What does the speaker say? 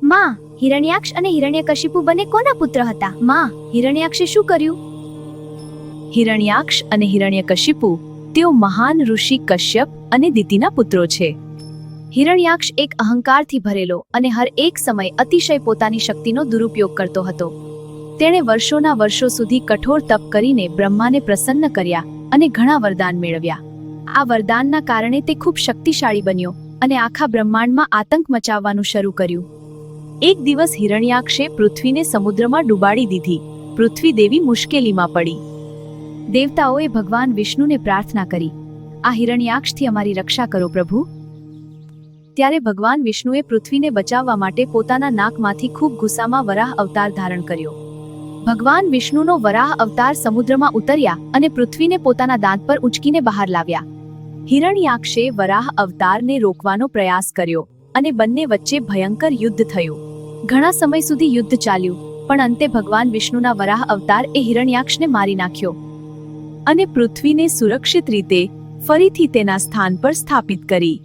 માં, હિરણ્યાક્ષ અને હિરણ્યકશિપુ બંને કોના પુત્ર હતા? માં, હિરણ્યાક્ષે શું કર્યું? હિરણ્યાક્ષ અને હિરણ્યકશિપુ તેઓ મહાન ઋષિ કશ્યપ અને દિતિના પુત્રો છે. હિરણ્યાક્ષ એક અહંકારથી ભરેલો અને હર એક સમય અતિશય પોતાની શક્તિનો દુરુપયોગ કરતો હતો. તેણે વર્ષોના વર્ષો સુધી કઠોર તપ કરીને બ્રહ્માને પ્રસન્ન કર્યા અને ઘણા વરદાન મેળવ્યા. આ વરદાનના કારણે તે ખૂબ શક્તિશાળી બન્યો અને આખા બ્રહ્માંડમાં આતંક મચાવવાનું શરૂ કર્યું. એક દિવસ હિરણ્યાક્ષે પૃથ્વીને સમુદ્રમાં ડૂબાડી દીધી. પૃથ્વી દેવી મુશ્કેલીમાં પડી. દેવતાઓએ ભગવાન વિષ્ણુને પ્રાર્થના કરી, આ હિરણ્યાક્ષથી અમારી રક્ષા કરો પ્રભુ. ત્યારે ભગવાન વિષ્ણુએ પૃથ્વીને બચાવવા માટે પોતાના નાકમાંથી ખૂબ ગુસ્સામાં વરાહ અવતાર ધારણ કર્યો. ભગવાન વિષ્ણુનો વરાહ અવતાર સમુદ્રમાં ઉતર્યા અને પૃથ્વીને પોતાના દાંત પર ઉંચકીને બહાર લાવ્યા. હિરણ્યાક્ષે વરાહ અવતારને રોકવાનો પ્રયાસ કર્યો અને બંને વચ્ચે ભયંકર યુદ્ધ થયું. ઘણા સમય સુધી યુદ્ધ ચાલ્યું, પણ અંતે ભગવાન વિષ્ણુના વરાહ અવતાર એ હિરણ્યાક્ષને મારી નાખ્યો અને પૃથ્વીને સુરક્ષિત રીતે ફરીથી તેના સ્થાન પર સ્થાપિત કરી.